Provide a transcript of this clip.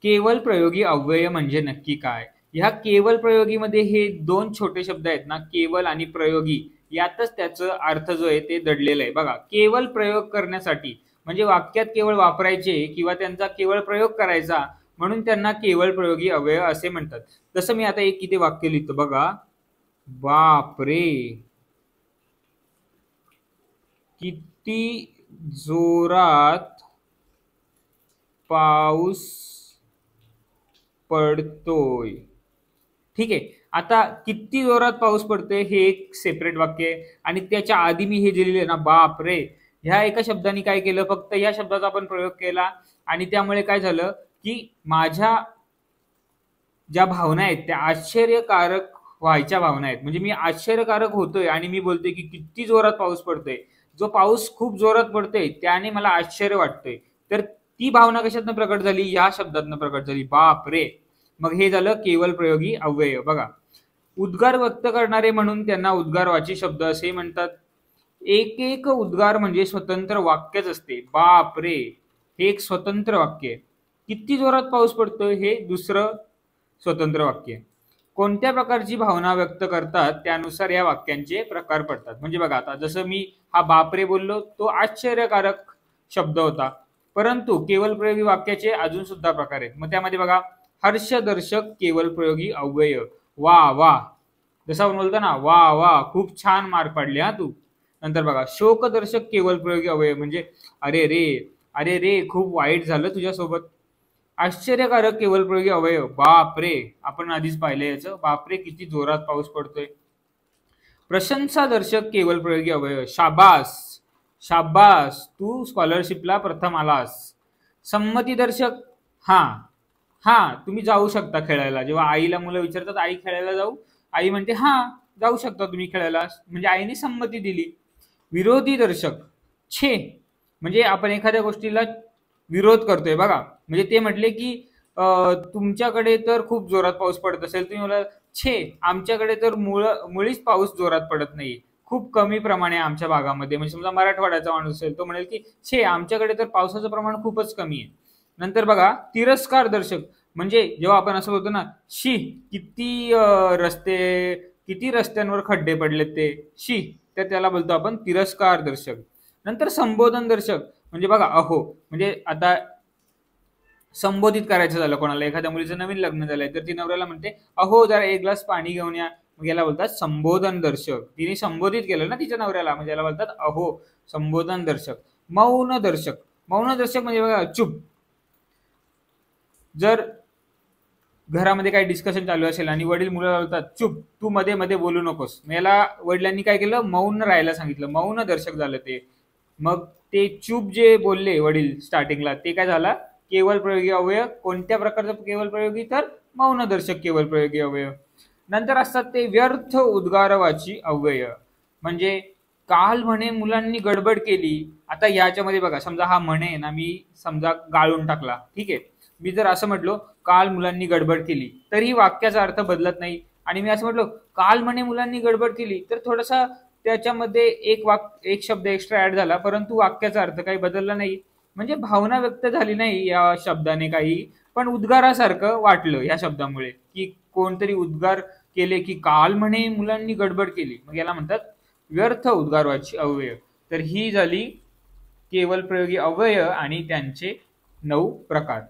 केवल प्रयोगी अव्यय म्हणजे नक्की काय? ह्या केवल प्रयोगीमध्ये हे दोन छोटे शब्द आहेत ना, केवल आणि प्रयोगी, यातच त्याचं अर्थ जो आहे ते दडलेलं आहे. बघा, केवल प्रयोग करण्यासाठी म्हणजे वाक्यात केवळ वापरायचे किंवा त्यांचा केवळ प्रयोग करायचा, म्हणून त्यांना केवल प्रयोगी अव्यय असे म्हणतात. जसं मी आता एक इथे वाक्य लिहितो बघा, बापरे किती जोरात पाऊस पडतोय. ठीक आहे. आता किती जोरात पाऊस पडतोय हे एक सेपरेट वाक्य आहे आणि त्याच्या आधी मी हे जे लिहिले ना, बाप रे, ह्या एका शब्दाने काय केलं, फक्त या शब्दाचा आपण प्रयोग केला आणि त्यामुळे काय झालं की माझ्या ज्या भावना आहेत त्या आश्चर्यकारक व्हायच्या भावना आहेत. म्हणजे मी आश्चर्यकारक होतोय आणि मी बोलतोय की किती जोरात पाऊस पडतोय. जो पाऊस खूप जोरात पडतोय त्याने मला आश्चर्य वाटतंय. तर ती भावना कशातनं प्रकट झाली? या शब्दातनं प्रकट झाली, बाप रे. मग हे झालं केवल प्रयोगी अव्यय. बघा, उद्गार व्यक्त करणारे म्हणून त्यांना उद्गारवाची शब्द असे म्हणतात. एक एक उद्गार म्हणजे स्वतंत्र वाक्यच असते. बाप रे हे एक स्वतंत्र वाक्य आहे. किती जोरात पाऊस पडतोय हे दुसरं स्वतंत्र वाक्य. कोणत्या प्रकारची भावना व्यक्त करतात त्यानुसार या वाक्यांचे प्रकार पडतात. म्हणजे बघा, आता जसं मी हा बापरे बोललो, तो आश्चर्यकारक शब्द होता, परंतु केवल प्रयोगी वाक्याचे अजून सुद्धा प्रकार आहेत. मग त्यामध्ये बघा, हर्षदर्शक केवल प्रयोगी अव्यय, वा वा, जसं आपण बोलतो ना, वा वा खूप छान मार्क पाडले हा तू. नंतर बघा, शोकदर्शक केवल प्रयोगी अव्यय म्हणजे अरे रे, अरे रे खूप वाईट झालं तुझ्यासोबत. आश्चर्यकारक केवल प्रयोगी अवयव, बाप रे, आपण आधीच पाहिलं याचं, बाप रे किती जोरात पाऊस पडतोय. प्रशंसादर्शक केवल प्रयोगी अवयव, शाबास, शाबास तू स्कॉलरशिपला प्रथम आलास. संमतीदर्शक, हा हा तुम्ही जाऊ शकता खेळायला. जेव्हा आईला मुलं विचारतात आई खेळायला जाऊ, आई म्हणते हा जाऊ शकता तुम्ही खेळायला, म्हणजे आईने संमती दिली. विरोधी दर्शक, छे, म्हणजे आपण एखाद्या गोष्टीला विरोध करतोय. बघा, म्हणजे ते म्हटले की तुमच्याकडे तर खूप जोरात पाऊस पडत असेल, तुम्ही मला छे, आमच्याकडे तर मुळीच पाऊस जोरात पडत नाही, खूप कमी प्रमाणे आमच्या भागामध्ये. म्हणजे समजा मराठवाड्याचा माणूस असेल, तो म्हणेल की छे, आमच्याकडे तर पावसाचं प्रमाण खूपच कमी आहे. नंतर बघा, तिरस्कार दर्शक, म्हणजे जेव्हा आपण असं बोलतो ना, शी किती किती रस्त्यांवर खड्डे पडलेत ते, शी, तर त्याला बोलतो आपण तिरस्कार दर्शक. नंतर संबोधन दर्शक, म्हणजे बघा, अहो, म्हणजे आता संबोधित करायचं झालं कोणाला, एखाद्या मुलीचं नवीन लग्न झालंय तर ती नवऱ्याला म्हणते अहो जरा एक ग्लास पाणी घेऊन या, मग याला बोलतात संबोधन दर्शक. तिने संबोधित केलं ना तिच्या नवऱ्याला, म्हणजे याला बोलतात अहो संबोधन दर्शक. मौन दर्शक, मौन दर्शक म्हणजे बघा चुप. जर घरामध्ये काही डिस्कशन चालू असेल आणि वडील मुलाला बोलतात चुप, तू मध्ये मध्ये बोलू नकोस, याला वडिलांनी काय केलं, मौन राहायला सांगितलं, मौन दर्शक झालं ते. मग ते चूप जे बोलले वडील स्टार्टिंगला, ते काय झाला, केवल प्रयोगी अवयव. कोणत्या प्रकारचं केवल प्रयोगी, तर मौनदर्शक केवल प्रयोगी अवयव. नंतर असतात ते व्यर्थ उद्गारवाची अव्यय, म्हणजे काल म्हणे मुलांनी गडबड केली. आता याच्यामध्ये बघा, समजा हा म्हणे ना मी समजा गाळून टाकला, ठीक आहे, मी जर असं म्हटलो काल मुलांनी गडबड केली, तरी वाक्याचा अर्थ बदलत नाही. आणि मी असं म्हटलो काल म्हणे मुलांनी गडबड केली, तर थोडासा त्याच्यामध्ये एक शब्द एक्स्ट्रा ऍड झाला, परंतु वाक्याचा अर्थ काही बदलला नाही. म्हणजे भावना व्यक्त झाली नाही या शब्दाने काही, पण उद्गारासारखं वाटलं या शब्दामुळे, की कोणतरी उद्गार केले की काल म्हणे मुलांनी गडबड केली, मग याला म्हणतात व्यर्थ उद्गारवाची अव्यय. तर ही झाली केवल प्रयोगी अव्यय आणि त्यांचे 9 प्रकार.